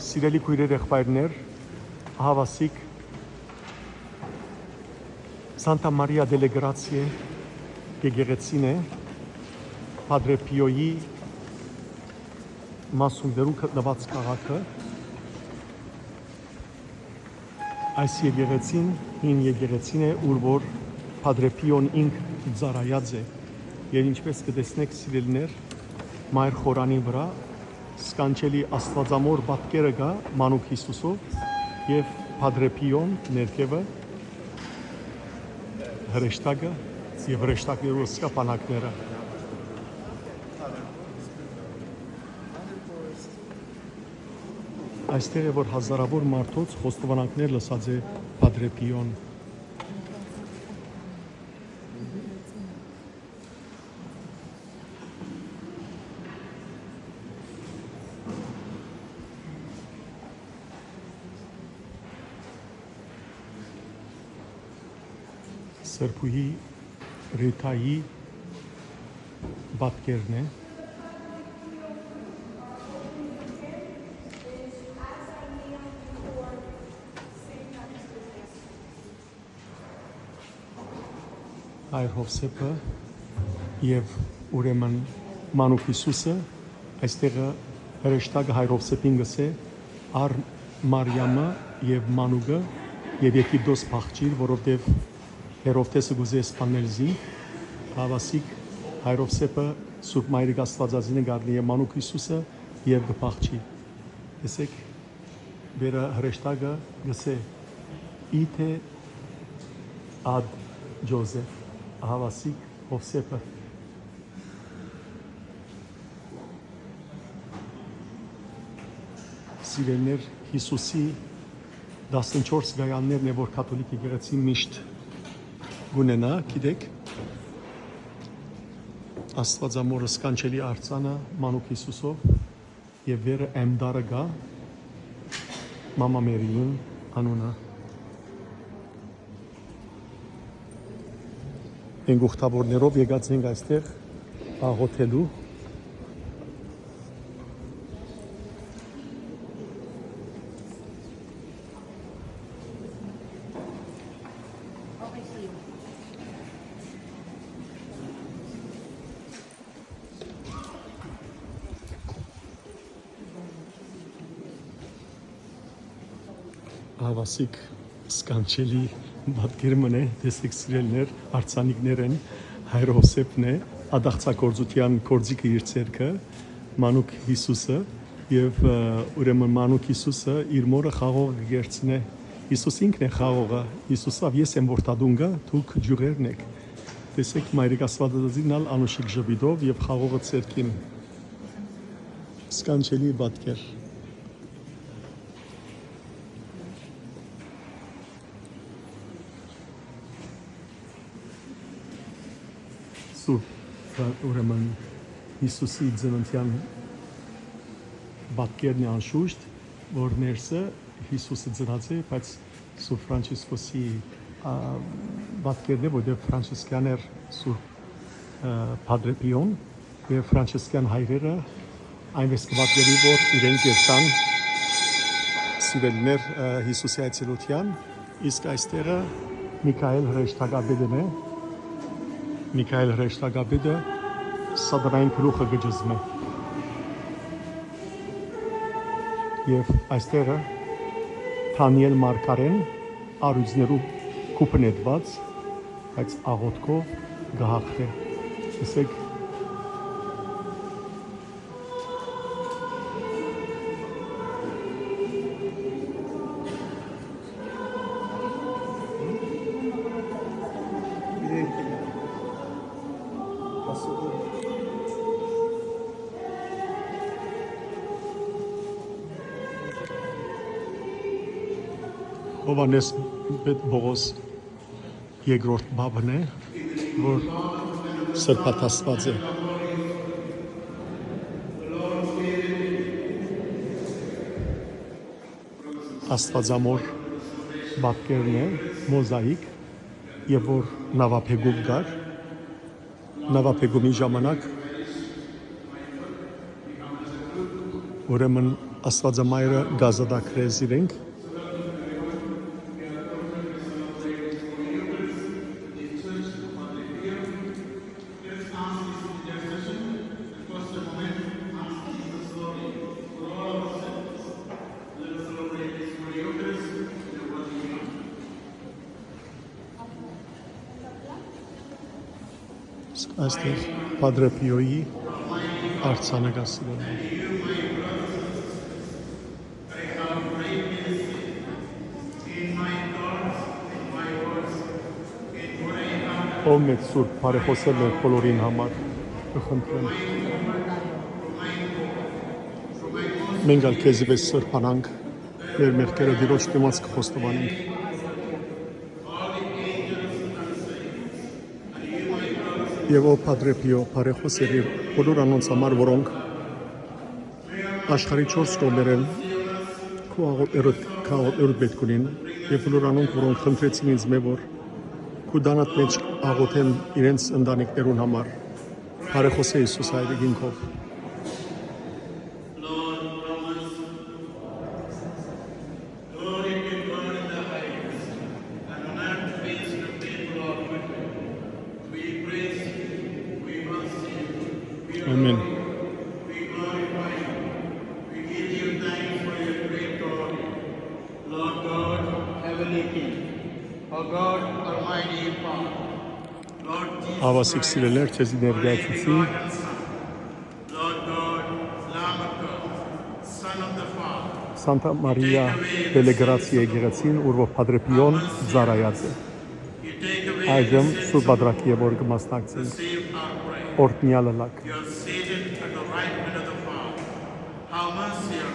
Սիրելի քույրեր, եղբայրներ, հավասիկ Սանտա Մարիա դելե Գրացիե եկեղեցին է Падре Պիոյի մասուններու գտնված քաղաքը։ Այս եկեղեցին հին եկեղեցին է, ուր որ Падре Պիոն ինք ծառայած է։ Եվ ինչպես կտեսնեք, սիրելիներ, Մայր խորանի վրա սկանչելի աստվածամոր պատկերը կա Մանուկ Հիսուսով եւ Падре Պիոն ներքևը հրեշտակը եւ հրեշտակներու սկապանակները։ Այստեղ է որ հազարավոր մարդոց խոստովանանքներ լսած է Падре Պիոն։ Սրբուհի Ռիտայի պատկերն է։ Հայր Հովսեփը եւ ուրեմն Մանուկ Հիսուսը այստեղ հրեշտակը Հայր Հովսեփին գսե առ Մարիամը եւ Մանուկը եւ Եգիպտոս փախչիր, որովհետեւ Հերովտեսը գուզե սպանել զինք, հավասիկ Հայր Հովսեփը Սուրբ Մայրիկ Աստվածածինը գարնի է Մանուկ Հիսուսը եւ գփախչի։ Տեսեք, վերը հրեշտակը գսե իթե ad Ջոզեֆ, հավասիկ Հովսեփը։ Սիրելիներ, Հիսուսի 14 գայաններն է, որ կաթոլիկ եկեղեցին միշտ գունենա, գիտեք, Աստվածամորը սկանչելի արձանը Մանուկ Հիսուսով եւ վերը Էմդարը գա Մամա Մերիին անունը։ Մենք ուխտավորներով եկած ենք այստեղ աղոթելու։ Հավասիկ սկանչելի պատկերն է, տեսեք սիրելիներ, արցանիկներ են, Հայր Հովսեփն է, ադաղցագործության գործիքը իր ցերկը, Մանուկ Հիսուսը եւ ուրեմն Մանուկ Հիսուսը իր մորը խաղող գերցնե։ Հիսուս ինքն է խաղողը, Հիսուսով ես եմ որտադունգա, դուք ջուղերն եք։ Տեսեք Մայրիկ Աստվածածինն ալ անուշիկ ժպիտով եւ խաղողը ցերկին։ Սկանչելի պատկեր։ Սուրբ ուրեմն Հիսուսի ծննդյան պատկերն է անշուշտ, որ ներսը Հիսուսը ծնած է, բայց Սուրբ Ֆրանցիսկոսի պատկերն է, որտեղ ֆրանցիսկյան էր Սուրբ Падре Պիոն եւ ֆրանցիսկյան հայրերը այնպես կպատկերի, որ իրենք եկան սիրելիներ Հիսուսի այցելության, իսկ այստեղը Միքայել հրեշտակաբեդն է։ Միքայել հրեշտակաբեդը սադրանային գլուխը գջզում է։ Եվ այստեղը Թանիել Մարկարեն արույցներու կուպն էդված, բայց աղոթքով գահախտ է։ Տեսեք, Հովանես Բողոս երկրորդ բաբն է, որ սրբաթաստված է։ Աստվածամոր պատկերն է, մոզաիկ, եւ որ նավափեգում կար, նավափեգումի ժամանակ ուրեմն Աստվածամայրը գազադակրես իրենք այստեղ Padre Pio-ի արձանը գասիրում ով մեծ սուրբ բարեխոսել է բոլորին համար կխնդրեմ մենք ալ քեզի վես սրբանանք մեր մեղքերը դիրոջ դիմաց կխոստովանենք Եվ ով Padre Pio բարեխոսել է բոլոր անոնց համար որոնք աշխարհի 4 կողմերեն քո աղոթերդ պետք ունին եւ բոլոր անոնք որոնք խնդրեցին ինձ մեզ որ քո դանատ մեջ աղոթեն իրենց ընտանիքներուն համար բարեխոսե Հիսուս հայրի գինքով Amen. We glorify you. We give you thanks for your great God, Lord God, Heavenly King, our God, Almighty Father, Lord Jesus Ավասիկ Christ, սիրելներ ցեզի ներկայացուցի God and Son, Lord God, Lamb of God, Son of the Father, Սանտա Մարիա Դելեգրացի եկեղեցին ուրվո Padre Pio-ն ծառայած է you take away այժմ the սուրբ sins of բادرակի եւ որ կմասնակցենք receive our prayer. օրտնյալը լակ You are seated at the right hand of the Father. Have mercy on